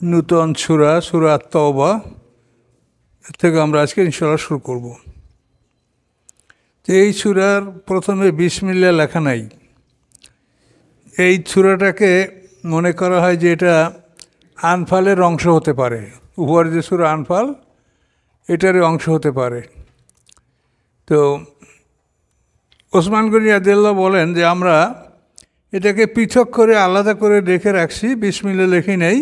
নূতন সূরা সূরা আত-তাওবা থেকে আমরা আজকে ইনশাআল্লাহ শুরু করব। তো এই সূরার প্রথমে বিসমিল্লাহ লেখা নাই। এই সূরাটাকে মনে করা হয় যে এটা আনফালের অংশ হতে পারে, উপর যে সূরা আনফাল এটারই অংশ হতে পারে। তো ওসমান গনি রাদিয়াল্লাহু বলেন যে আমরা এটাকে পৃথক করে আলাদা করে রেখে রাখছি, বিসমিল্লাহ লেখি নেই।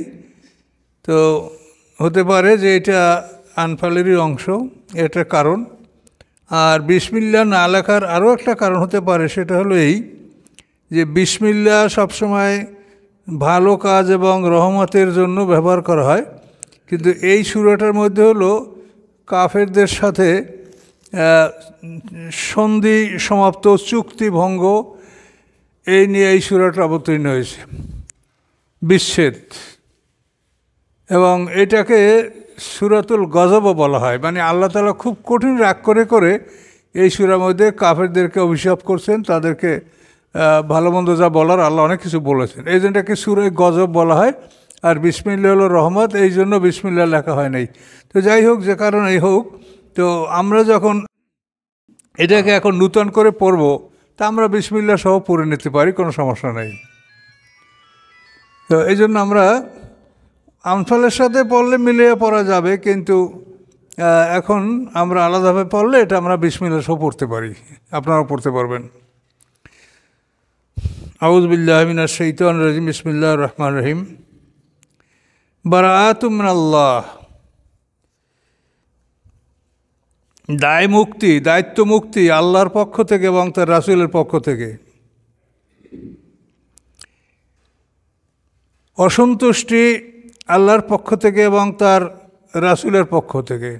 তো হতে পারে যে এটা আনফালেরই অংশ, এটা কারণ। আর বিসমিল্লাহ না লেখার আরও একটা কারণ হতে পারে, সেটা হলো এই যে বিসমিল্লাহ সবসময় ভালো কাজ এবং রহমতের জন্য ব্যবহার করা হয়, কিন্তু এই সূরাটার মধ্যে হলো কাফেরদের সাথে সন্ধি সমাপ্ত, চুক্তি ভঙ্গ, এই নিয়ে এই সূরাটা অবতীর্ণ হয়েছে, বিচ্ছেদ। এবং এটাকে সূরাতুল গজবও বলা হয়, মানে আল্লাহ তাআলা খুব কঠিন রাগ করে করে এই সূরার মধ্যে কাফেরদেরকে অভিশাপ করছেন, তাদেরকে ভালো মন্দ যা বলার আল্লাহ অনেক কিছু বলেছেন, এই জন্য এটাকে সূরা গজব বলা হয়। আর বিসমিল্লাহ হলো রহমত, এই জন্য বিসমিল্লাহ লেখা হয় নাই। তো যাই হোক, যে কারণেই হোক, তো আমরা যখন এটাকে এখন নূতন করে পড়ব, তা আমরা বিসমিল্লাহ সহ পড়ে নিতে পারি, কোনো সমস্যা নেই। তো এই জন্য আমরা আনফালের সাথে পড়লে মিলিয়ে পড়া যাবে, কিন্তু এখন আমরা আলাদাভাবে পড়লে এটা আমরা বিসমিল্লাহ সহ পড়তে পারি, আপনারাও পড়তে পারবেন। আউযু বিল্লাহি মিনাশ শাইতানির রাজিম, বিসমিল্লাহির রহমানির রহিম। বারাআতুম মিনাল্লাহ, দায় মুক্তি, দায়িত্ব মুক্তি আল্লাহর পক্ষ থেকে এবং তার রাসূলের পক্ষ থেকে। অসন্তুষ্টি আল্লাহর পক্ষ থেকে এবং তার রাসূলের পক্ষ থেকে।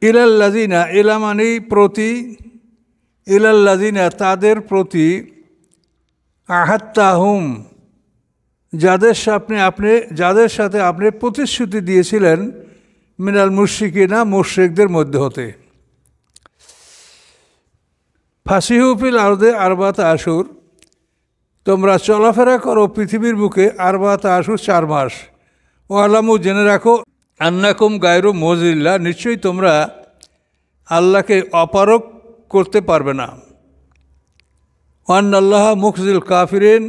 ইলাল্লাযিনা, ইলা মানে প্রতি, ইলাল্লাযিনা তাদের প্রতি, আহাত্তাহুম যাদের সাথে আপনি প্রতিশ্রুতি দিয়েছিলেন, মিনাল মুশরিকিনা মুশরিকদের মধ্যে হতে। ফাসিহু ফিল আরদে আরবাতা আশুর, তোমরা চলাফেরা করো পৃথিবীর বুকে আরবাতা আশুর 4 মাস। ও আলামু, জেনে রাখো, আন্নাকুম গায়রু মুজিল্লাহ, নিশ্চয়ই তোমরা আল্লাহকে অপারক করতে পারবে না। ওয়ান্নাল্লাহ মুখজিল কাফিরিন,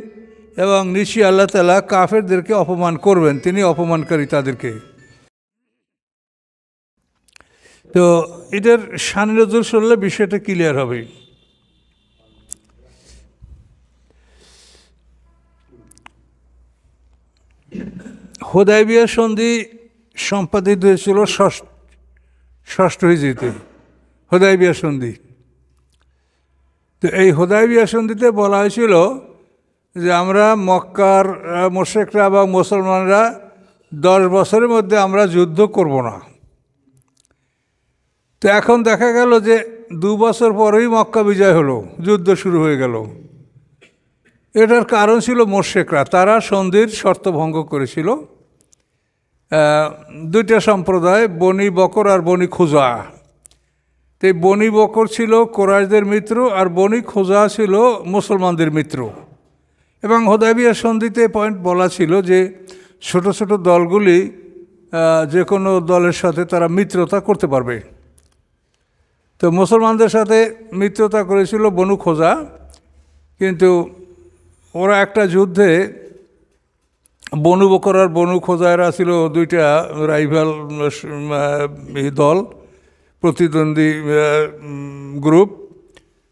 এবং নিশ্চয়ই আল্লাহ তাআলা কাফেরদেরকে অপমান করবেন, তিনি অপমানকারী তাদেরকে। তো এটার শানে নজর শুনলে বিষয়টা ক্লিয়ার হবে। হুদায়বিয়া সন্ধি সম্পাদিত হয়েছিল ষষ্ঠ হিজরিতে, হুদায়বিয়া সন্ধি। তো এই হুদায়বিয়া সন্ধিতে বলা হয়েছিল যে আমরা মক্কার মুশরিকরা এবং মুসলমানরা 10 বছরের মধ্যে আমরা যুদ্ধ করব না। তো এখন দেখা গেল যে 2 বছর পরেই মক্কা বিজয় হলো, যুদ্ধ শুরু হয়ে গেল। এটার কারণ ছিল মুশরিকরা, তারা সন্ধির শর্ত ভঙ্গ করেছিল। 2টা সম্প্রদায়, বনি বকর আর বনি খুজা। তো এই বনি বকর ছিল কুরাইশদের মিত্র, আর বনি খুজা ছিল মুসলমানদের মিত্র। এবং হুদায়বিয়া সন্ধিতে পয়েন্ট বলা ছিল যে ছোট ছোট দলগুলি যে কোনো দলের সাথে তারা মিত্রতা করতে পারবে। তো মুসলমানদের সাথে মিত্রতা করেছিল বনু খোজা, কিন্তু ওরা একটা যুদ্ধে, বনু বকর আর বনু খোজা এরা ছিল 2টা রাইভাল দল, প্রতিদ্বন্দ্বী গ্রুপ।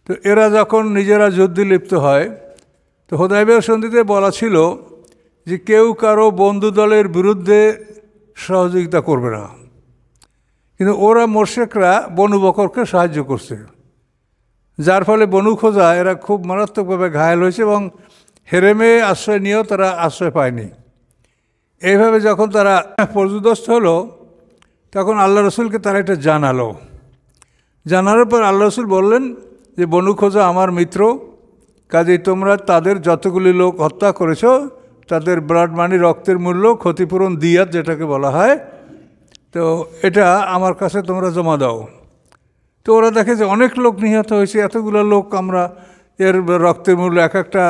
তো এরা যখন নিজেরা যুদ্ধে লিপ্ত হয়, তো হুদায়বিয়া সন্ধিতে বলা ছিল যে কেউ কারো বন্ধু দলের বিরুদ্ধে সহযোগিতা করবে না। কিন্তু ওরা মুশরিকরা বনু বকরকে সাহায্য করছে, যার ফলে বনু খোজা এরা খুব মারাত্মকভাবে ঘায়েল হয়েছে এবং হেরেমে আশ্রয় নিয়েও তারা আশ্রয় পায়নি। এইভাবে যখন তারা পর্যুদস্ত হলো, তখন আল্লাহ রসুলকে তারা এটা জানানোর পর আল্লাহ রসুল বললেন যে বনু খোজা আমার মিত্র, কাজেই তোমরা তাদের যতগুলি লোক হত্যা করেছো তাদের ব্লাড মানি, রক্তের মূল্য, ক্ষতিপূরণ, দিয়াত যেটাকে বলা হয়, তো এটা আমার কাছে তোমরা জমা দাও। তো ওরা দেখে যে অনেক লোক নিহত হয়েছে, এতগুলো লোক আমরা এর রক্তের মূল্য এক একটা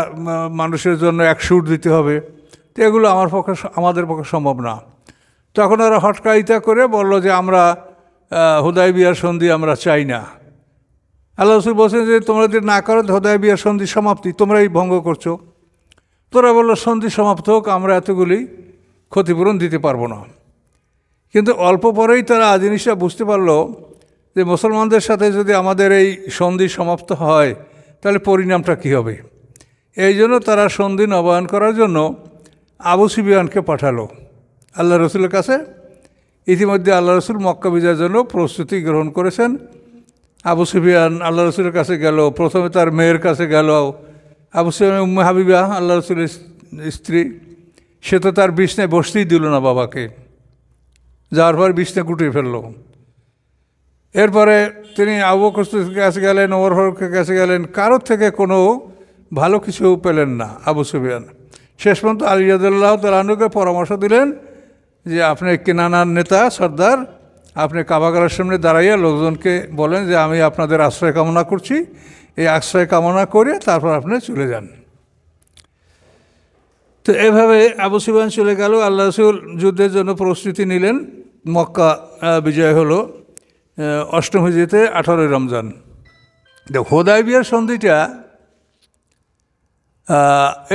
মানুষের জন্য 100 উট দিতে হবে। তো এগুলো আমাদের পক্ষে সম্ভব না। তখন ওরা হটকারিতা করে বলল যে আমরা হুদায়বিয়ার সন্ধি আমরা চাই না। আল্লাহ রাসূল বলছেন যে তোমরা যদি না করো হুদায়বিয়ার সন্ধি সমাপ্তি, তোমরাই ভঙ্গ করছো। তোরা বললো সন্ধি সমাপ্ত হোক, আমরা এতগুলি ক্ষতিপূরণ দিতে পারবো না। কিন্তু অল্প পরেই তারা জিনিসটা বুঝতে পারলো যে মুসলমানদের সাথে যদি আমাদের এই সন্ধি সমাপ্ত হয় তাহলে পরিণামটা কী হবে। এই জন্য তারা সন্ধি নবায়ন করার জন্য আবু সুফিয়ানকে পাঠালো আল্লাহ রসুলের কাছে। ইতিমধ্যে আল্লাহ রসুল মক্কা বিজয়ের জন্য প্রস্তুতি গ্রহণ করেছেন। আবু সুফিয়ান আল্লাহ রসুলের কাছে গেল, প্রথমে তার মেয়ের কাছে গেল। আবু সুফিয়ান উম্মে হাবিবা আল্লাহ রসুলের স্ত্রী, সে তো তার বিছনায় বসতেই দিল না বাবাকে, যাওয়ার পর বিছনা গুটিয়ে ফেললো। এরপরে তিনি আবু বকর সিদ্দিকের কাছে গেলেন, ওমর ফারুকের কাছে গেলেন, কারোর থেকে কোনো ভালো কিছু পেলেন না আবু সুফিয়ান। শেষ পর্যন্ত আলী রাদিয়াল্লাহু তাআলা আনহুকে পরামর্শ দিলেন যে আপনি কিনানার নেতা সর্দার, আপনি কাবাগারের সামনে দাঁড়াইয়া লোকজনকে বলেন যে আমি আপনাদের আশ্রয় কামনা করছি, এই আশ্রয় কামনা করে তারপর আপনি চলে যান। তো এভাবে আবু সুফিয়ান চলে গেল। আল্লাহ রাসূল যুদ্ধের জন্য প্রস্তুতি নিলেন। মক্কা বিজয় হলো 8ম হিজরিতে 18ই রমজান। হুদায়বিয়ার সন্ধিটা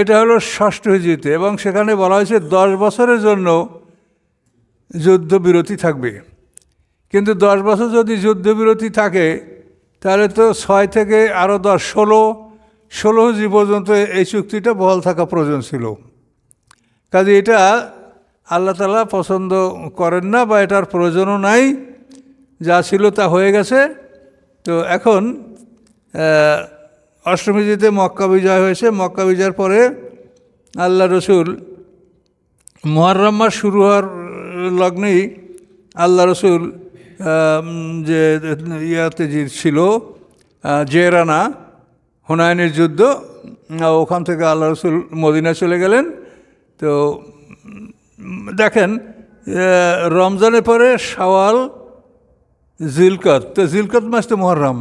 এটা হলো 6ষ্ঠ হিজরিতে, এবং সেখানে বলা হয়েছে 10 বছরের জন্য যুদ্ধবিরতি থাকবে। কিন্তু 10 বছর যদি যুদ্ধবিরতি থাকে তাহলে তো 6 থেকে আরও 10, 16 হিজরি পর্যন্ত এই চুক্তিটা বহাল থাকা প্রয়োজন ছিল। কাজে এটা আল্লাহ তাআলা পছন্দ করেন না, বা এটার প্রয়োজনও নাই, যা ছিল তা হয়ে গেছে। তো এখন 8ম হিজরিতে মক্কা বিজয় হয়েছে। মক্কা বিজয়ের পরে আল্লাহ রসুল মুহররম মাস শুরু হওয়ার লগ্নেই আল্লাহ রসুল যে ইয়াতে ছিল জেরানা, হুনাইনের যুদ্ধ, ওখান থেকে আল্লাহ রসুল মদিনায় চলে গেলেন। তো দেখেন রমজানের পরে শাওয়াল, জিলকত, তো জিলকত মাস তো মুহররম,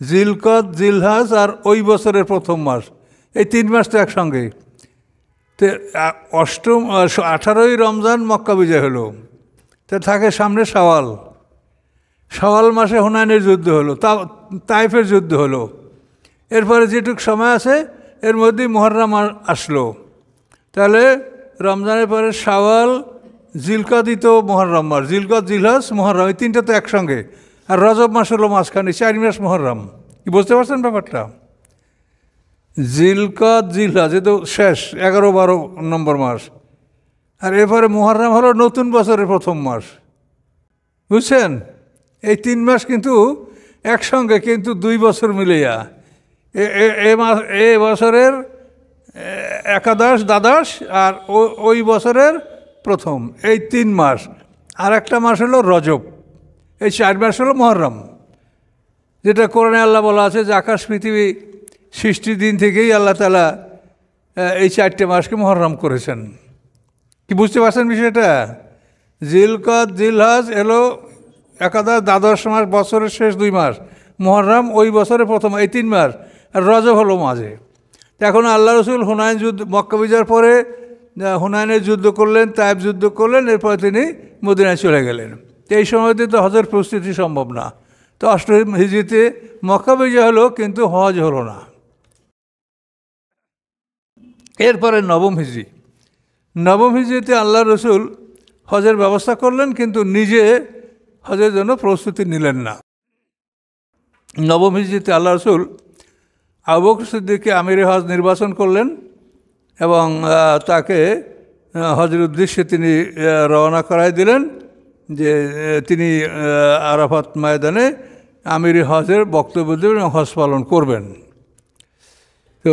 জিলকত, জিলহাজ আর ওই বছরের প্রথম মাস, এই 3 মাস তো একসঙ্গে। তো 18ই রমজান মক্কা বিজয় হলো। তো থাকে সামনে শাওয়াল, শাওয়াল মাসে হুনাইনের যুদ্ধ হলো, তাইফের যুদ্ধ হলো। এরপরে যেটুক সময় আছে এর মধ্যেই মুহররম আসলো। তাহলে রমজানের পরে শাওয়াল, জিলকদই তো মুহররম মাস, জিলকদ, জিলহাজ, মুহররম, এই 3টা তো একসঙ্গে। আর রজব মাস হলো মাঝখানে, 4 মাস মুহররম। কি বুঝতে পারছেন ব্যাপারটা? জিলকদ, জিলহাজ এ তো শেষ, 11-12 নম্বর মাস। আর এরপরে মুহররম হলো নতুন বছরের প্রথম মাস, বুঝছেন? এই 3 মাস কিন্তু একসঙ্গে, কিন্তু 2 বছর মিলিয়া এ বছরের একাদশ, দ্বাদশ, আর ওই বছরের প্রথম, এই 3 মাস। আর একটা মাস হলো রজব, এই 4 মাস হলো মুহররম, যেটা কোরআনে আল্লাহ বলা আছে যে আকাশ পৃথিবী সৃষ্টির দিন থেকেই আল্লাহ তাআলা এই 4টে মাসকে মুহররম করেছেন। কি বুঝতে পারছেন বিষয়টা? জিলকদ, জিলহাজ এলো একাদশ, দ্বাদশ মাস, বছরের শেষ 2 মাস। মুহররম ওই বছরের প্রথম, এই 3 মাস। আর রজব হলো মাঝে। এখন আল্লাহ রসুল হুনাইন যুদ্ধ, মক্কা বিজয়ের পরে হুনাইনের যুদ্ধ করলেন, তাইফ যুদ্ধ করলেন, এরপরে তিনি মদিনায় চলে গেলেন। তো এই সময়তে তো হজের প্রস্তুতি সম্ভব না। তো 8ম হিজরিতে মক্কা বিজয় হলো, কিন্তু হজ হলো না। এরপরে 9ম হিজরি, 9ম হিজরিতে আল্লাহ রসুল হজের ব্যবস্থা করলেন, কিন্তু নিজে হজের জন্য প্রস্তুতি নিলেন না। 9ম হিজরিতে আল্লাহ রসুল আবু বকর সিদ্দিককে আমিরে হজ নির্বাচন করলেন, এবং তাকে হজের উদ্দেশ্যে তিনি রওনা করাই দিলেন যে তিনি আরাফাত ময়দানে আমিরে হজের বক্তব্য দেবেন এবং হজ পালন করবেন। তো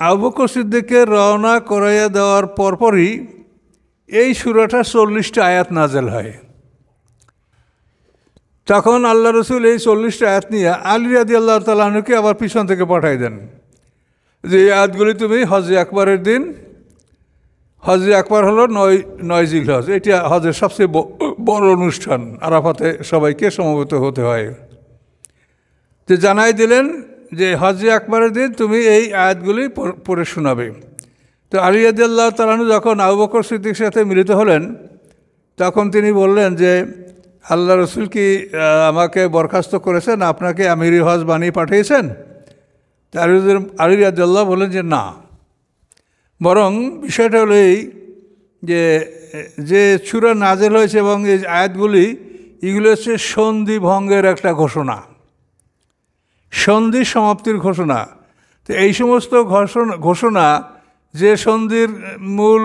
আবু বকর সিদ্দিককে রওনা করাইয়া দেওয়ার পরপরই এই সূরাটা 40টা আয়াত নাজেল হয়। তখন আল্লাহ রসুল এই 40টা আয়াত নিয়ে আলী রাদিয়াল্লাহু তাআলা আনহুকে আবার পিছন থেকে পাঠাই দেন যে এই আয়াতগুলি তুমি হজে আকবরের দিন, হজে আকবর হলো 9 জিলহজ, এটা হজের সবচেয়ে বড় অনুষ্ঠান, আরাফাতে সবাইকে সমবেত হতে হয়। তো জানাই দিলেন যে হজে আকবরের দিন তুমি এই আয়াতগুলি পড়ে শোনাবে। তো আলী রাদিয়াল্লাহু তাআলা আনহু যখন আবু বকর সিদ্দিকের সাথে মিলিত হলেন, তখন তিনি বললেন যে আল্লাহ রসুল কি আমাকে বরখাস্ত করেছেন, আপনাকে আমিরি হজ বানিয়ে পাঠিয়েছেন? তা আলী রাদিয়াল্লাহু বললেন যে না, বরং বিষয়টা হলো এই যে সূরা নাযিল হয়েছে এবং এই আয়াতগুলি এগুলো হচ্ছে সন্ধি ভঙ্গের একটা ঘোষণা, সন্ধি সমাপ্তির ঘোষণা। তো এই সমস্ত ঘোষণা যে সন্ধির মূল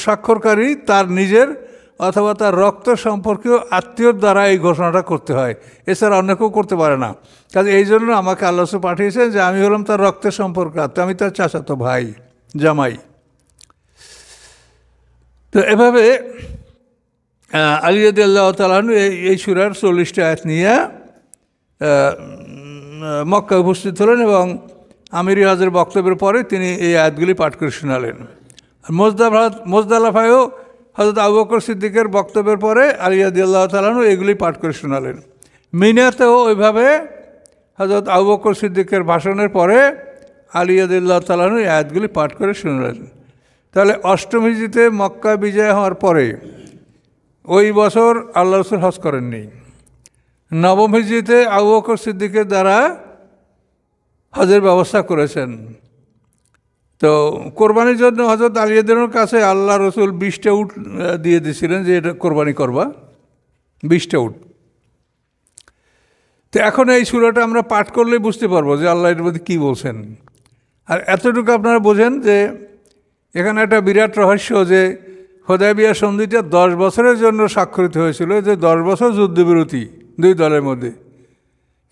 স্বাক্ষরকারী তার নিজের অথবা তার রক্ত সম্পর্কীয় আত্মীয়র দ্বারা এই ঘোষণাটা করতে হয়, এছাড়া অন্য কেউ করতে পারে না। কাজে এই জন্য আমাকে আল্লাহ পাঠিয়েছেন যে আমি হলাম তার রক্তের সম্পর্ক, আমি তার চাচাতো ভাই, জামাই। তো এভাবে আলী রাদিয়াল্লাহু তাআলা আনহু এই সূরার 40টা আয়াত নিয়ে মক্কায় উপস্থিত হলেন এবং আমিরি হজের বক্তব্যের পরে তিনি এই আয়াতগুলি পাঠ করে শোনালেন। মুজদালিফায়ও হযরত আবু বকর সিদ্দিকের বক্তব্যের পরে আলী রাদিয়াল্লাহু তাআলা আনহু এগুলি পাঠ করে শোনালেন। মিনাতেও ওইভাবে হযরত আবু বকর সিদ্দিকের ভাষণের পরে আলী রাদিয়াল্লাহু তাআলা আনহু এই আয়াতগুলি পাঠ করে শোনালেন। তাহলে অষ্টম হিজরিতে মক্কা বিজয় হওয়ার পরে ওই বছর আল্লাহ রাসূল হজ করেননি। নবম হিজরিতে আবু বকর সিদ্দিকের দ্বারা হজের ব্যবস্থা করেছেন। তো কোরবানির জন্য হযরত আলী রাদিয়াল্লাহুর কাছে আল্লাহ রসুল 20টা উট দিয়ে দিয়েছিলেন যে এটা কোরবানি করবা, 20টা উট। তো এখন এই সূরাটা আমরা পাঠ করলেই বুঝতে পারবো যে আল্লাহ এর মধ্যে কী বলছেন। আর এতটুকু আপনারা বোঝেন যে এখানে একটা বিরাট রহস্য যে হুদায়বিয়া সন্ধিটা 10 বছরের জন্য স্বাক্ষরিত হয়েছিল, যে 10 বছর যুদ্ধবিরতি দুই দলের মধ্যে।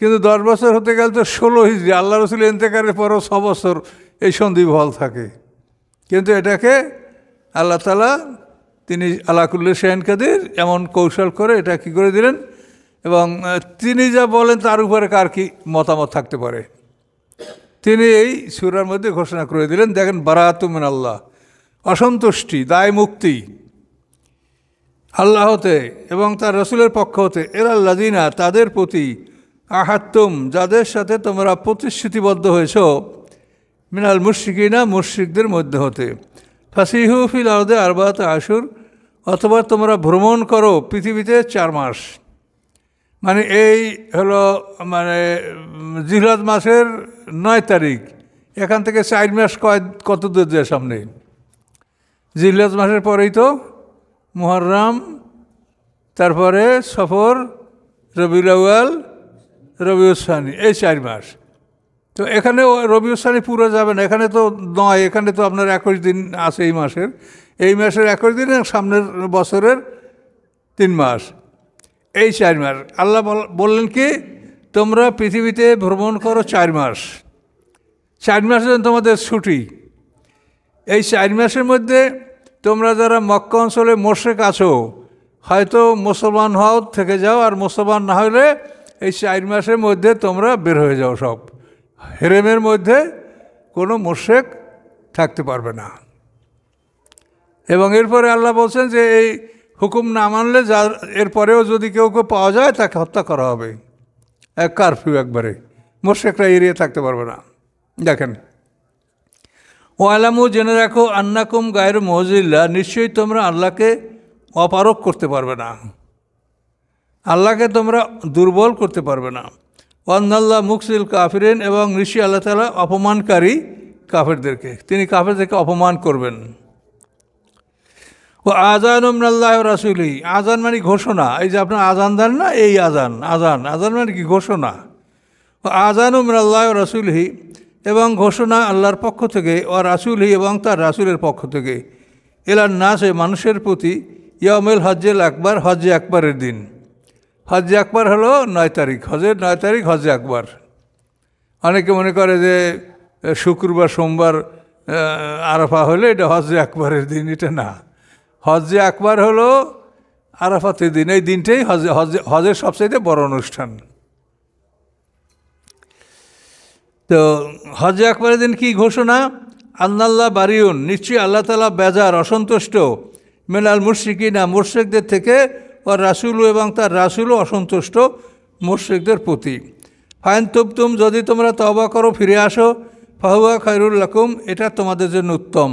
কিন্তু 10 বছর হতে গেলে তো 16 হিজরি, আল্লাহ রসুল ইন্তেকালের পরও 6 বছর এই সন্ধি বহাল থাকে। কিন্তু এটাকে আল্লাহ তাআলা তিনি আলা কুল্লি শাইইন কাদির এমন কৌশল করে এটা কী করে দিলেন, এবং তিনি যা বলেন তার উপরে কার কি মতামত থাকতে পারে, তিনি এই সূরার মধ্যে ঘোষণা করে দিলেন। দেখেন, বারাআতুম মিনাল্লাহ, অসন্তুষ্টি, দায় মুক্তি আল্লাহ হতে এবং তার রসুলের পক্ষ হতে, ইলাল্লাযিনা তাদের প্রতি, আহাত্তুম যাদের সাথে তোমরা প্রতিশ্রুতিবদ্ধ হয়েছ, মিনাল মুশরিকিনা মুশরিকদের মধ্যে হতে, ফাসিহু ফিল আরদে আরবাআতা আশুর অথবা তোমরা ভ্রমণ করো পৃথিবীতে 4 মাস। মানে এই হলো মানে জিলহজ মাসের 9 তারিখ, এখান থেকে 4 মাস কত দূর যায় সামনে। জিলহজ মাসের পরেই তো মুহররম, তারপরে সফর, রবিউল আউয়াল, রবিউল সানি, এই 4 মাস। তো এখানে রবিউল সানি পুরো যাবে না, এখানে তো নয়, এখানে তো আপনার 21 দিন আছে এই মাসের। এই মাসের 21 দিন, সামনের বছরের 3 মাস, এই 4 মাস। আল্লাহ বললেন কি, তোমরা পৃথিবীতে ভ্রমণ করো 4 মাস। 4 মাসের জন্য তোমাদের ছুটি। এই 4 মাসের মধ্যে তোমরা যারা মক্কা অঞ্চলে মুশরিক আছো, হয়তো মুসলমান হও থেকে যাও, আর মুসলমান না হলে এই 4 মাসের মধ্যে তোমরা বের হয়ে যাও। সব হেরেমের মধ্যে কোনো মুশরিক থাকতে পারবে না। এবং এরপরে আল্লাহ বলছেন যে এই হুকুম না মানলে এরপরেও যদি কেউ পাওয়া যায় তাকে হত্যা করা হবে। কারফিউ, একবারে মুশরিকরা এড়িয়ে থাকতে পারবে না। দেখেন, ওয়ালামু জেনে রাখো, আন্নাকুম গায়রু মুজিল্লাহ, নিশ্চয়ই তোমরা আল্লাহকে অপারক করতে পারবে না, আল্লাহকে তোমরা দুর্বল করতে পারবে না। ওয়ান্নাল্লাহ মুকসিল কাফিরিন, এবং নিশ্চয়ই আল্লাহ তাআলা অপমানকারী কাফেরদেরকে, তিনি কাফেরদেরকে অপমান করবেন। ও আযানুম মিনাল্লাহি ওয়া রাসূলিহি, আযান মানে ঘোষণা। এই যে আপনার আযান দেন না, এই আযান, আযান আযান মানে কি ঘোষণা। ও আযানুম মিনাল্লাহি ওয়া রাসূলিহি, এবং ঘোষণা আল্লাহর পক্ষ থেকে, ও রাসূলিহি এবং তার রাসূলের পক্ষ থেকে, ইলান নাসে মানুষের প্রতি, ইয়াউমুল হজ্জেল আকবার, হজ্জে আকবরের দিন। হজ্জে আকবর হলো 9 তারিখ, হজের 9 তারিখ হজ্জে আকবর। অনেকে মনে করে যে শুক্রবার সোমবার আরাফা হলে এটা হজ্জে আকবরের দিন, এটা না। হজ্জে আকবর হলো আরাফাতের দিন, এই দিনটাই হজের সবচাইতে বড় অনুষ্ঠান। তো হজ্জে আকবরের দিন কি ঘোষণা, আন্নাল্লাহ বারিউন, নিশ্চয়ই আল্লাহ তাআলা বেজার, অসন্তুষ্ট, মিনাল মুশরিকিনা মুশরিকদের থেকে, ও রাসূল এবং তার রাসূলও অসন্তুষ্ট মুশরিকদের প্রতি। ফাইন তুবতুম, যদি তোমরা তওবা করো, ফিরে আসো, ফাহুয়া খায়রুল লাকুম, এটা তোমাদের জন্য উত্তম।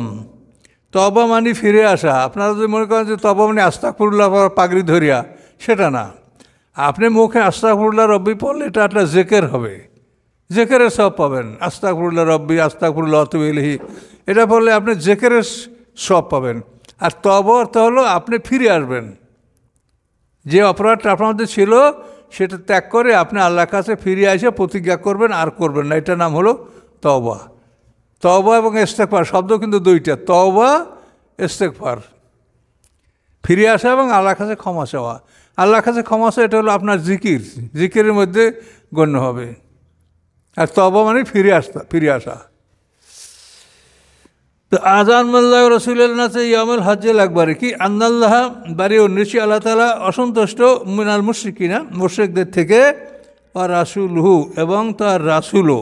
তওবা মানে ফিরে আসা। আপনারা যদি মনে করেন যে তওবা মানে আস্তাগফিরুল্লাহ পাগড়ি ধরিয়া, সেটা না। আপনি মুখে আস্তাগফিরুল্লাহ রব্বি পড়লে এটা একটা জেকের হবে, জেকেরের সব পাবেন। আস্তাগফিরুল্লাহ রব্বি, আস্তাগফিরুল্লাহ ওয়া আতুবু ইলাইহি, এটা পড়লে আপনি জেকেরের সব পাবেন। আর তওবা অর্থ হলো আপনি ফিরে আসবেন, যে অপরাধটা আপনার মধ্যে ছিল সেটা ত্যাগ করে আপনি আল্লাহর কাছে ফিরে এসে প্রতিজ্ঞা করবেন আর করবেন না। এটার নাম হলো তওবা। তওবা এবং ইস্তেগফার শব্দ কিন্তু দুইটা, তওবা ইস্তেগফার, ফিরে আসা এবং আল্লাহর কাছে ক্ষমা চাওয়া। আল্লাহর কাছে ক্ষমা চাওয়া এটা হলো আপনার জিকির, জিকিরের মধ্যে গণ্য হবে। আর তওবা মানে ফিরে আসা। তো আযান মাল্লাহ রাসূলুল্লাহ ইয়ামুল হজ্জেল আকবর কি আন্নাল্লাহ বারি ও নিশ্চয় আল্লাহ তাআলা অসন্তুষ্ট মিনাল মুশরিকিনা, মুশরিকদের থেকে, আর রাসূলহু এবং তার রাসূলও।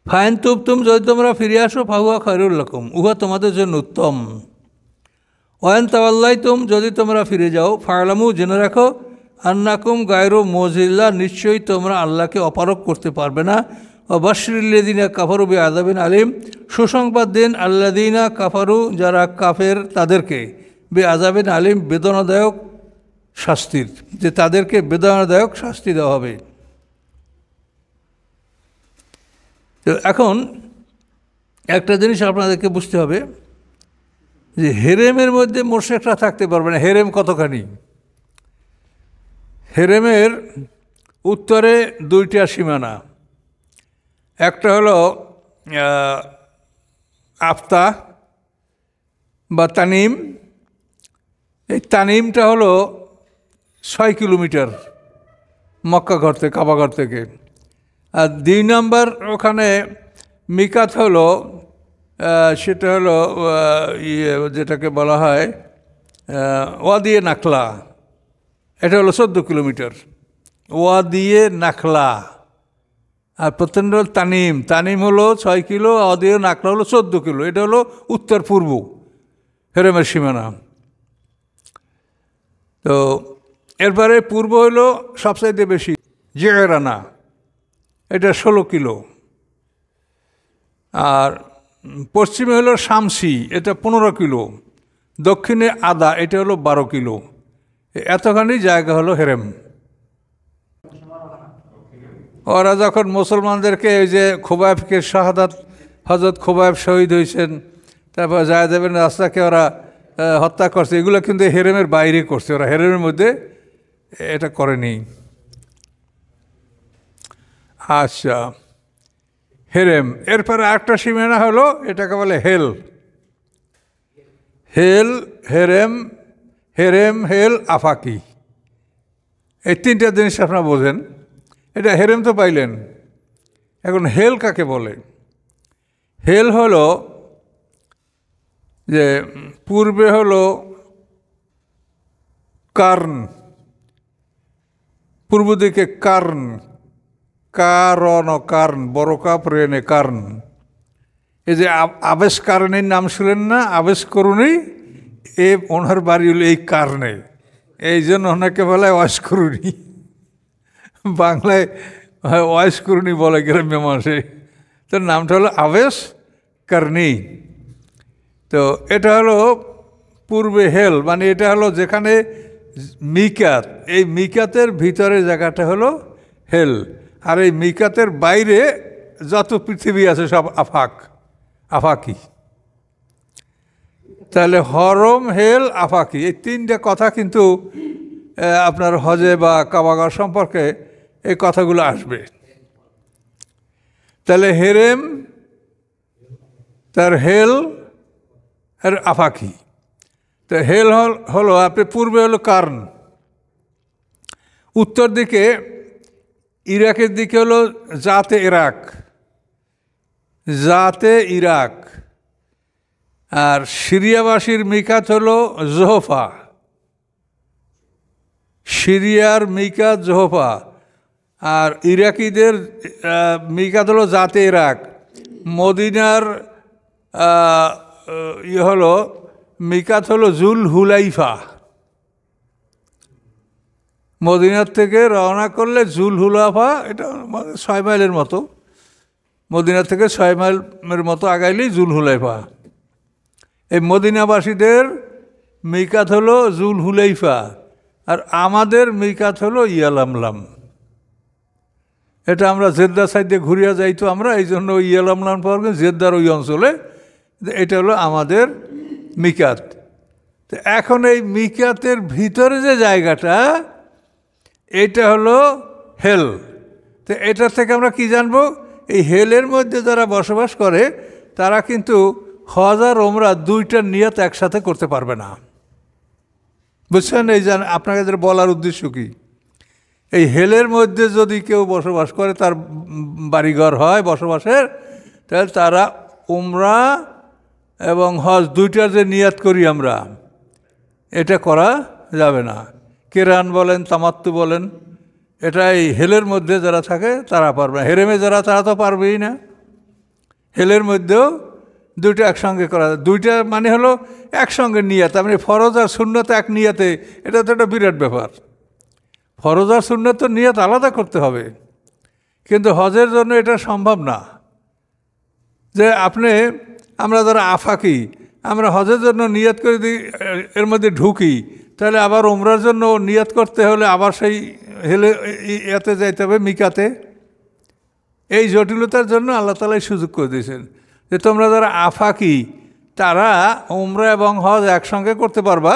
ফাইন তুবতুম, যদি তোমরা ফিরে আসো, ফাহুয়া খায়রুল লাকুম, উহা তোমাদের জন্য উত্তম। ওয়াইন তাওয়াল্লাইতুম, যদি তোমরা ফিরে যাও, ফা'লামু, জেনে রাখো, আন্নাকুম গায়রু মুজিল্লাহ, নিশ্চয়ই তোমরা আল্লাহকে অপারক করতে পারবে না। ও বাশশিরিল্লাযিনা কাফারু বিআযাবিন আলীম, সুসংবাদ দেন আল্লাযিনা কাফারু, যারা কাফের তাদেরকে, বিআযাবিন আলীম, বেদনাদায়ক শাস্তির, যে তাদেরকে বেদনাদায়ক শাস্তি দেওয়া হবে। তো এখন একটা জিনিস আপনাদেরকে বুঝতে হবে যে হেরেমের মধ্যে মুশরিকরা থাকতে পারবে না। হেরেম কতখানি? হেরেমের উত্তরে দুইটা সীমানা, একটা হলো আফতা বা তানিম। এই তানিমটা হলো 6 কিলোমিটার মক্কা ঘর থেকে, কাবাঘর থেকে। আর 2 নম্বর ওখানে মিকাত হলো, সেটা হলো যেটাকে বলা হয় ওয়াদিয়ে নাখলা, এটা হলো 14 কিলোমিটার, ওয়াদিয়ে নাখলা। আর প্রত্যন্ত তানিম, তানিম হলো 6 কিলো, ওয়াদিয়ে নাখলা হলো 14 কিলো। এটা হলো উত্তর পূর্ব হেরেমের সীমানা। তো এরপরে পূর্ব হলো সবচাইতে বেশি, জিরানা, এটা 16 কিলো। আর পশ্চিমে হলো শামসি, এটা 15 কিলো। দক্ষিণে আদা, এটা হলো 12 কিলো। এতখানি জায়গা হলো হেরেম। ওরা যখন মুসলমানদেরকে, এই যে খোবাইবকে শাহাদাত, হযরত খোবাইব শহীদ হয়েছেন, তারপর জায়েদ ইবনে রাস্তাকে ওরা হত্যা করছে, এগুলো কিন্তু হেরেমের বাইরে করছে, ওরা হেরেমের মধ্যে এটা করেনি। আচ্ছা, হেরেম। এরপরে আরেকটা সীমানা হলো, এটাকে বলে হেল। হেল, হেরেম, হেরেম, হেল, আফাকি, এই 3টা জিনিস আপনারা বোঝেন। এটা হেরেম তো পাইলেন, এখন হেল কাকে বলে? হেল হলো যে পূর্বে হলো কার্ন, পূর্ব দিকে কার্ন, কারণ, কার্ন, বড় কাপ রেনে কার্ন। এই যে আবেশ কারণের নাম শুনলেন না, আবেশ করুনি, এ ওনার বাড়ি হলো এই কারণে, এই জন্য ওনাকে বলে ওয়াশ করুনি, বাংলায় ওয়াশ করুনি বলে গ্রাম্য মাসে। তো নামটা হলো আবেশ কারণী। তো এটা হলো পূর্বে হেল, মানে এটা হলো যেখানে মিকাত, এই মিকাতের ভিতরে জায়গাটা হলো হেল। আর এই মিকাতের বাইরে যত পৃথিবী আছে সব আফাক, আফাকি। তাহলে হরম, হেল, আফাকি, এই 3টা কথা কিন্তু আপনার হজে বা কাবাগর সম্পর্কে এই কথাগুলো আসবে। তাহলে হেরেম, তার হেল আর আফাকি। তো হেল হলো আপনি পূর্বে হলো কার্ন, উত্তর দিকে ইরাকের দিকে হলো জাতে ইরাক, জাতে ইরাক। আর সিরিয়াবাসীর মিকাত হলো জোহফা, সিরিয়ার মিকাত জোহফা। আর ইরাকিদের মিকাত হলো জাতে ইরাক। মদিনার হলো মিকাত হলো জুল হুলাইফা। মদিনার থেকে রওনা করলে জুলহুলাফা, এটা 6 মাইলের মতো, মদিনা থেকে 6 মাইলের মতো আগাইলেই জুলহুলাইফা। এই মদিনাবাসীদের মিকাত হলো জুলহুলাইফা, আর আমাদের মিকাত হলো ইয়ালামলাম। এটা আমরা জেদ্দা সাইডে ঘুরিয়া যাইতো আমরা, এই জন্য ইয়ালামলাম পাওয়ার জেদ্দার ওই অঞ্চলে, এটা হলো আমাদের মিকাত। তো এখন এই মিকাতের ভিতরে যে জায়গাটা, এটা হলো হেল। তো এটা থেকে আমরা কি জানবো? এই হেলের মধ্যে যারা বসবাস করে তারা কিন্তু হজ আর ওমরা দুইটা নিয়ত একসাথে করতে পারবে না, বুঝছেন? এই আপনাকে বলার উদ্দেশ্য কি, এই হেলের মধ্যে যদি কেউ বসবাস করে, তার বাড়িঘর হয় বসবাসের, তাহলে তারা উমরা এবং হজ দুইটার যে নিয়াত করি আমরা, এটা করা যাবে না। কেরান বলেন, তামাত্তু বলেন, এটা এই হেলের মধ্যে যারা থাকে তারা পারবে না। হেরেমে যারা, তারা তো পারবেই না। হেলের মধ্যেও দুইটা একসঙ্গে করা, দুইটা মানে হলো একসঙ্গে নিয়াত। মানে ফরজ আর সুন্নত এক নিয়াতে, এটা তো একটা বিরাট ব্যাপার। ফরজ আর সুন্নত তো নিয়াত আলাদা করতে হবে, কিন্তু হজের জন্য এটা সম্ভব না। যে আমরা যারা আফাকি, আমরা হজের জন্য নিয়াত করে দিই, এর মধ্যে ঢুকি, তাহলে আবার উমরার জন্য নিয়াত করতে হলে আবার সেই হেলে ইয়াতে যাইতে হবে, মিকাতে। এই জটিলতার জন্য আল্লাহ তাআলা সুযোগ করে দিয়েছেন যে তোমরা যারা আফাকি, তারা উমরা এবং হজ একসঙ্গে করতে পারবা,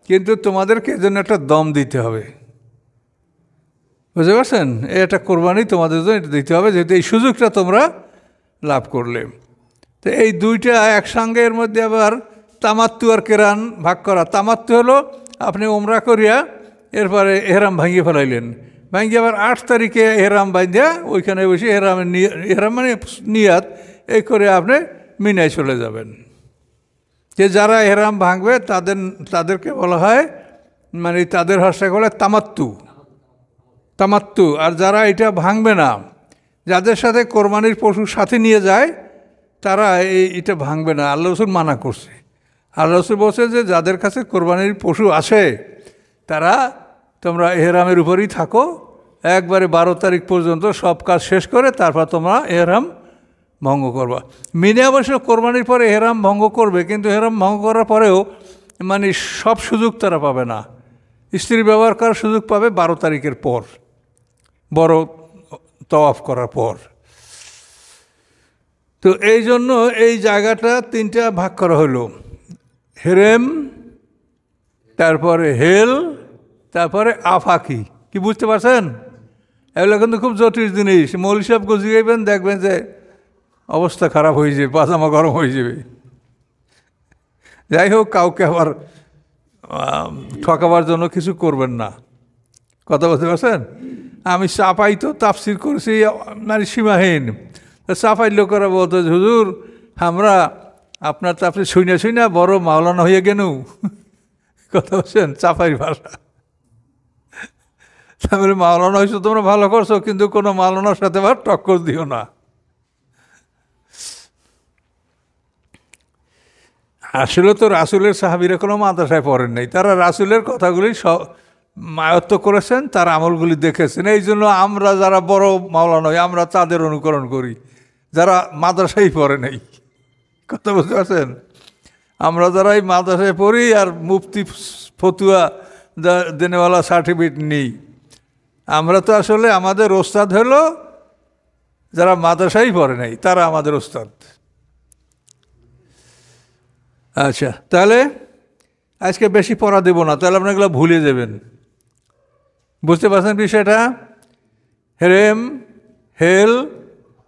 কিন্তু তোমাদেরকে এর জন্য একটা দম দিতে হবে, বুঝতে পারছেন? এটা কোরবানি তোমাদের জন্য এটা দিতে হবে, যেহেতু এই সুযোগটা তোমরা লাভ করলে। তো এই দুইটা একসঙ্গে, এর মধ্যে আবার তামাত্তু আর কেরান ভাগ করা। তামাত্তু হলো আপনি উমরা করিয়া এরপরে এহরাম ভাঙিয়ে ফেলাইলেন, ভাঙিয়ে আবার 8 তারিখে এহরাম বাঁধিয়া ওইখানে বসে এহরাম মানে নিয়াত এই করে আপনি মিনায় চলে যাবেন। যে যারা এহরাম ভাঙবে তাদেরকে বলা হয়, মানে তাদের ভাষায় বলে তামাত্তু। আর যারা এটা ভাঙবে না, যাদের সাথে কোরবানির পশু সাথে নিয়ে যায়, তারা এটা ভাঙবে না। আল্লাহ রসুল মানা করছে। আল্লাহ রসুল বলছে যে যাদের কাছে কোরবানির পশু আছে, তারা তোমরা এহরামের উপরেই থাকো, একবারে 12 তারিখ পর্যন্ত সব কাজ শেষ করে তারপর তোমরা এহরাম ভঙ্গ করবা। মিনে অবশ্য কোরবানির পরে এহরাম ভঙ্গ করবে, কিন্তু এহরাম ভঙ্গ করার পরেও মানে সব সুযোগ তারা পাবে না। স্ত্রী ব্যবহার করার সুযোগ পাবে 12 তারিখের পর, বড় তওয়াফ করার পর। তো এই জন্য এই জায়গাটা 3টা ভাগ করা হলো, হেরেম, তারপরে হেল, তারপরে আফাকি। কি বুঝতে পারছেন? এগুলো কিন্তু খুব জটিল জিনিস। মৌলী সাহেব গজিয়াইবেন, দেখবেন যে অবস্থা খারাপ হয়ে যাবে, পাজামা গরম হয়ে যাবে। যাই হোক, কাউকে আবার ঠকাবার জন্য কিছু করবেন না, কথা বলতে পারছেন? আমি চাপাই তো তাফসির করেছি, মানে সীমাহীন। চাপাই লোকেরা বলতো, হুজুর আমরা আপনার তাফসির শুইনা বড় মাওলানা হয়ে গেল, কথা বলছেন? চাপাই ভাষা। তারপরে মাওলানা হয়েছো, তোমরা ভালো করছো, কিন্তু কোনো মাওলানার সাথে আবার টক্কর দিও না। আসলে তো রাসুলের সাহাবীরা কোনো মাদ্রাসায় পড়েন নাই, তারা রাসুলের কথাগুলি সব আয়ত্ত করেছেন, তার আমলগুলি দেখেছেন। এই জন্য আমরা যারা বড় মাওলানা হই, আমরা তাদের অনুকরণ করি যারা মাদ্রাসায় পড়ে নাই, কথা বুঝতে পারছেন? আমরা যারা এই মাদ্রাসায় পড়ি আর মুফতি ফতুয়া দেনেওয়ালা সার্টিফিকেট নেই, আমরা তো আসলে আমাদের ওস্তাদ হলো যারা মাদ্রাসায় পড়ে নাই, তারা আমাদের ওস্তাদ। আচ্ছা, তাহলে আজকে বেশি পড়া দেব না, তাহলে আপনারা এগুলো ভুলে যাবেন। বুঝতে পারছেন বিষয়টা? হেরেম, হেল,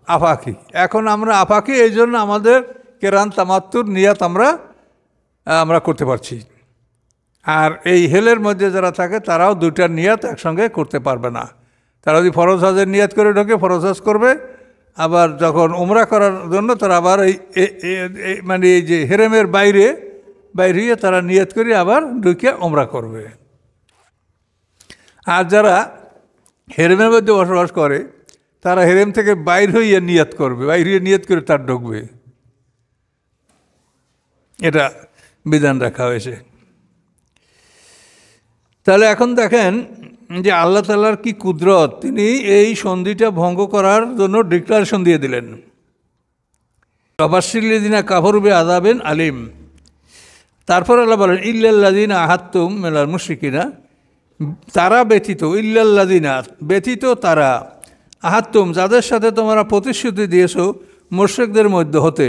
আফাকি। এখন আমরা আফাকি, এই জন্য আমাদের কেরান তামাত্তুর নিয়াত আমরা করতে পারছি। আর এই হেলের মধ্যে যারা থাকে তারাও 2টার নিয়াত একসঙ্গে করতে পারবে না। তারা যদি ফরজ হজের নিয়াত করে ঢোকে, ফরজ হজ করবে, আবার যখন উমরা করার জন্য তারা আবার মানে এই যে হেরেমের বাইরে তারা নিয়াত করে আবার ঢুকে উমরা করবে। আর যারা হেরেমের মধ্যে বসবাস করে, তারা হেরেম থেকে বাইর হইয়া নিয়াত করবে, বাইরে নিয়াত করে তার ঢুকবে। এটা বিধান রাখা হয়েছে। তাহলে এখন দেখেন যে আল্লাহ তাআলার কি কুদরত, তিনি এই সন্ধিটা ভঙ্গ করার জন্য ডিক্লারেশন দিয়ে দিলেন। বাশশিরিল্লাযিনা কাফারু বিআযাবিন আলিম। তারপর আল্লাহ বলেন ইল্লাল্লাযিনা আহাদতুম মিনাল মুশরিকিনা, তারা ব্যতীত, ইল্লাল্লাযিনা ব্যতীত তারা, আহাদতুম যাদের সাথে তোমরা প্রতিশ্রুতি দিয়েছো মুশরিকদের মধ্যে হতে,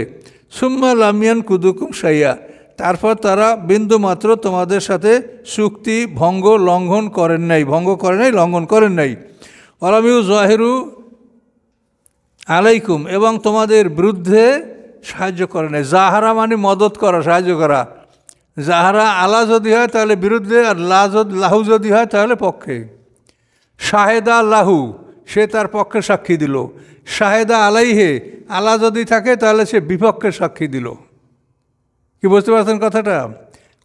সুম্মা লাম ইয়ানকুদুকুম শাইয়া, তারপর তারা বিন্দুমাত্র তোমাদের সাথে চুক্তি লঙ্ঘন করেন নাই, লঙ্ঘন করেন নাই। ওয়ালাম ইউযাহিরু আলাইকুম, এবং তোমাদের বিরুদ্ধে সাহায্য করে নাই। জাহারা মানে মদত করা, সাহায্য করা। জাহারা আলা যদি হয় তাহলে বিরুদ্ধে, আর লাহু যদি হয় তাহলে পক্ষে। শাহেদা লাহু, সে তার পক্ষে সাক্ষী দিল। শাহেদা আলাইহে, আলা যদি থাকে তাহলে সে বিপক্ষে সাক্ষী দিল। কি বুঝতে পারছেন কথাটা?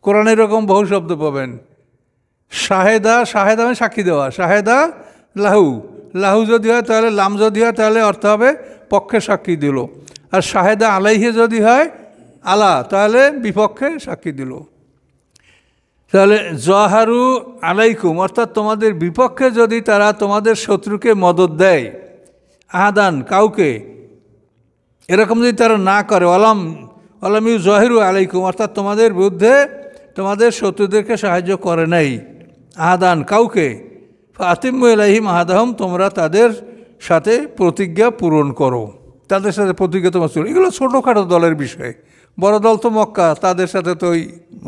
কোরআনে এরকম বহু শব্দ পাবেন। শাহেদা মানে সাক্ষী দেওয়া। শাহেদা লাহু যদি হয় তাহলে, লাম যদি হয় তাহলে অর্থ হবে পক্ষে সাক্ষী দিল। আর শাহেদা আলাইহে যদি হয় আলা, তাহলে বিপক্ষে সাক্ষী দিল। তাহলে জাহারু আলাইকুম, অর্থাৎ তোমাদের বিপক্ষে যদি তারা তোমাদের শত্রুকে মদত দেয়, আহাদান কাউকে, এরকম যদি তারা না করে, ওয়ালাম ইউযাহিরু আলাইকুম, অর্থাৎ তোমাদের বিরুদ্ধে তোমাদের শত্রুদেরকে সাহায্য করে নাই, আহাদান কাউকে, ফাতিম্মু ইলাইহিম আহাদাহুম, তোমরা তাদের সাথে প্রতিজ্ঞা পূরণ করো। তাদের সাথে প্রতিজ্ঞা তোমার চলো। এগুলো ছোটোখাটো দলের বিষয়। বড় দল তো মক্কা, তাদের সাথে তো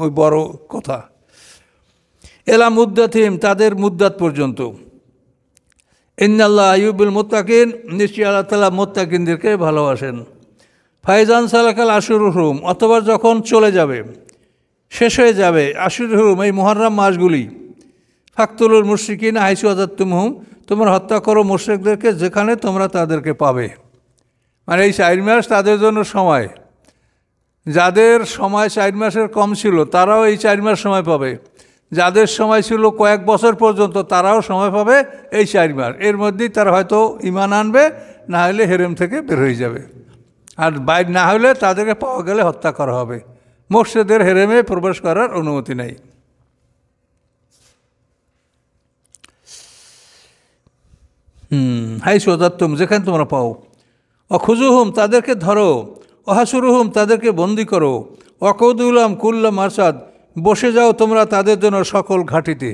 ওই বড় কথা। এলা মুদ্দাতিহিম, তাদের মুদ্দাত পর্যন্ত। ইন্নাল্লাহ ইউহিব্বুল মুত্তাকিন, নিশ্চয়ই আল্লাহ তাআলা মুত্তাকিনদেরকে ভালোবাসেন। ফাইজান সালাকাল আশুরুল হুরুম, অথবা যখন চলে যাবে, শেষ হয়ে যাবে আশুরুল হুরুম, এই মুহররম মাসগুলি, ফাকতুলুল মুশরিকিনা হাইসু ওয়াজাদতুমুহুম, তোমরা হত্যা করো মুশরিকদেরকে যেখানে তোমরা তাদেরকে পাবে। মানে এই 4 মাস তাদের জন্য সময়। যাদের সময় 4 মাসের কম ছিল তারাও এই 4 মাস সময় পাবে। যাদের সময় ছিল কয়েক বছর পর্যন্ত তারাও সময় পাবে এই 4 মাস। এর মধ্যেই তারা হয়তো ঈমান আনবে, না হলে হেরেম থেকে বের হয়ে যাবে। আর বাইর না হলে তাদেরকে পাওয়া গেলে হত্যা করা হবে। মসজিদের হেরেমে প্রবেশ করার অনুমতি নেই। হাইসু ওয়াজাদতুম, যেখানে তোমরা পাও। অখুজুহুম, তাদেরকে ধরো। অহাসুরুহুম, তাদেরকে বন্দি করো। অকউদুলাম কুল্লা মারসাদ, বসে যাও তোমরা তাদের জন্য সকল ঘাঁটিতে।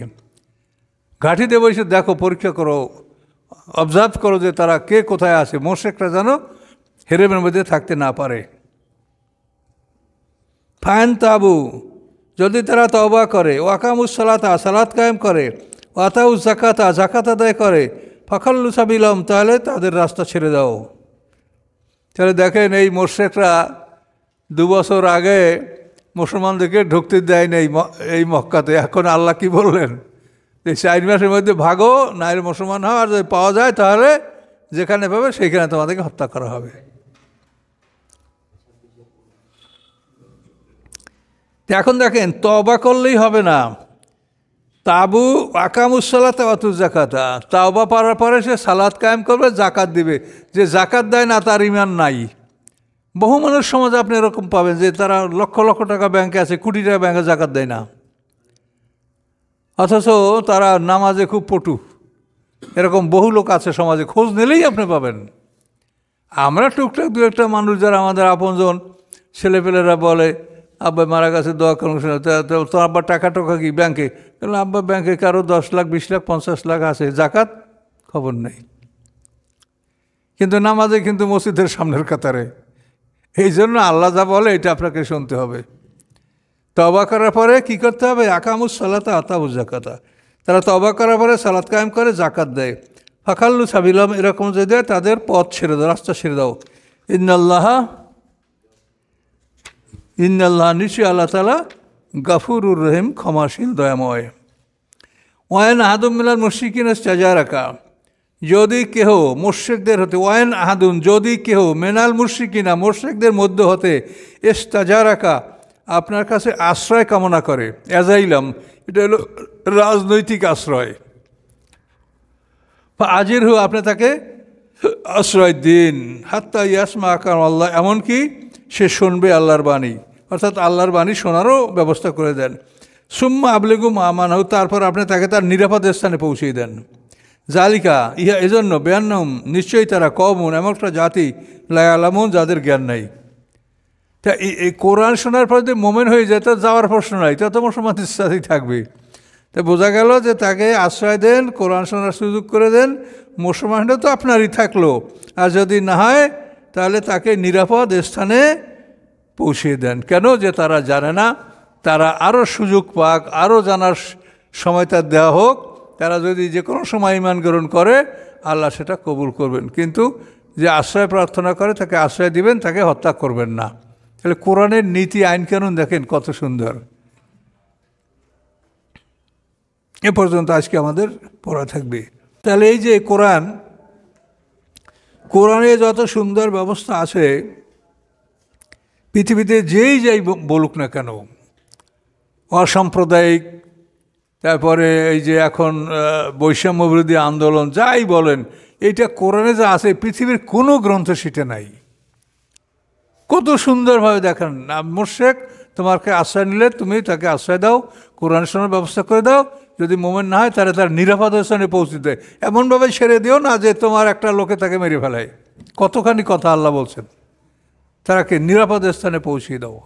ঘাঁটিতে বসে দেখো, পরীক্ষা করো, অবজার্ভ করো যে তারা কে কোথায় আছে। মুশরিকরা যেন হেরেমের মধ্যে থাকতে না পারে। ফাইন তাবু, যদি তারা তওবা করে, ওয়াকামুস সালাতা, সালাত কায়েম করে, ওয়াতাউজ যাকাতা, যাকাত আদায় করে, ফাখাল্লু সাবিলাম, তাহলে তাদের রাস্তা ছেড়ে দাও। তাহলে দেখেন, এই মুশরিকরা 2 বছর আগে মুসলমানদেরকে ঢুকতে দেয় না এই মক্কাতে। এখন আল্লাহ কি বললেন? যে 4 মাসের মধ্যে ভাগো, না এর মুসলমান হও, আর যদি পাওয়া যায় তাহলে যেখানে পাবে সেইখানে তোমাদেরকে হত্যা করা হবে। এখন দেখেন, তওবা করলেই হবে না। তাবু আকামুস সালাতা ওয়াতুজ যাকাতা, তওবা করার পরে সে সালাত কায়েম করবে, যাকাত দিবে। যে যাকাত দেয় না তার ঈমান নাই। বহু মানুষ সমাজে আপনি এরকম পাবেন যে তারা লক্ষ লক্ষ টাকা ব্যাংকে আছে, কোটি টাকা ব্যাংকে যাকাত দেয় না, অথচ তারা নামাজে খুব পটু। এরকম বহু লোক আছে সমাজে, খোঁজ নিলেই আপনি পাবেন। আমরা টুকটাক 2-1টা মানুষ যারা আমাদের আপনজন, ছেলেপেলেরা বলে আব্বা মারা গেছে, দোয়া করুন, তো আব্বা টাকা কি ব্যাংকে? কারণ আব্বা ব্যাংকে কারো 10 লাখ 20 লাখ 50 লাখ আছে, যাকাত খবর নেই। কিন্তু নামাজে কিন্তু মসজিদের সামনের কাতারে। এই জন্য আল্লাহ যা বলে এটা আপনাকে শুনতে হবে। তওবা করার পরে কি করতে হবে? আকামুস সালাতা আতাউজ যাকাতা, তারা তওবা করার পরে সালাত কায়েম করে, যাকাত দেয়। ফাখাল্লু সাবিলাম, এরকম যদি দেয় তাদের পথ ছেড়ে দাও, রাস্তা ছেড়ে দাও। ইন্নাল্লাহ নিশ্চয়ই আল্লাহ তাআলা গাফুরুর রহিম, ক্ষমাশীল, দয়াময়। ওয়াইন আহাদুম মিনাল মুশরিকিনা ইস্তাজারাকা, যদি কেহ মুশরিকদের হতে, ওয়াইন আহাদুন, যদি কেহ মিনাল মুশরিকিনা, মুশরিকদের মধ্যে হতে, ইস্তাজারাকা, আপনার কাছে আশ্রয় কামনা করে। এজাইলাম, এটা হলো রাজনৈতিক আশ্রয়। আজিরহু, আপনি তাকে আশ্রয় দিন। হাত্তা ইয়াসমা কালাম আল্লাহ, এমনকি সে শুনবে আল্লাহর বাণী, অর্থাৎ আল্লাহর বাণী শোনারও ব্যবস্থা করে দেন। সুম্মা আবলিগু মামানাহু, তারপর আপনি তাকে তার নিরাপদ স্থানে পৌঁছিয়ে দেন। জালিকা ইহা এজন্য বেয়ান্নম, নিশ্চয়ই তারা কওমুন, এমন একটা জাতি লা ইয়ালামুন, যাদের জ্ঞান নাই। তা এই কোরআন শোনার পর যদি মোমেন হয়ে যায়, তার যাওয়ার প্রশ্ন নাই, তা তো মুসলমানদের সাথেই থাকবে। তা বোঝা গেল যে তাকে আশ্রয় দেন, কোরআন শোনার সুযোগ করে দেন, মুসলমানটা তো আপনারই থাকলো। আর যদি না হয় তাহলে তাকে নিরাপদ স্থানে পৌঁছিয়ে দেন। কেন? যে তারা জানে না, তারা আরও সুযোগ পাক, আরও জানার সময় তার দেওয়া হোক। তারা যদি যে কোনো সময় ঈমান গ্রহণ করে, আল্লাহ সেটা কবুল করবেন। কিন্তু যে আশ্রয় প্রার্থনা করে তাকে আশ্রয় দিবেন, তাকে হত্যা করবেন না। তাহলে কোরআনের নীতি আইনকানুন দেখেন কত সুন্দর। এ পর্যন্ত আজকে আমাদের পড়া থাকবে। তাহলে এই যে কোরআনে যত সুন্দর ব্যবস্থা আছে, পৃথিবীতে যেই যাই বলুক না কেন, অসাম্প্রদায়িক, তারপরে এই যে এখন বৈষম্যবিরোধী আন্দোলন, যাই বলেন, এইটা কোরআনে যা আছে পৃথিবীর কোনো গ্রন্থ সেটা নাই। কত সুন্দরভাবে দেখেন, মুশরিক তোমাকে আশ্রয় নিলে তুমি তাকে আশ্রয় দাও, কোরআন শোনার ব্যবস্থা করে দাও। যদি মোমেন না হয় তাহলে তার নিরাপদ স্থানে পৌঁছে দেয়। এমনভাবে ছেড়ে দিও না যে তোমার একটা লোকে তাকে মেরে ফেলায়। কতখানি কথা আল্লাহ বলছেন, তারাকে নিরাপদ স্থানে পৌঁছিয়ে দাও।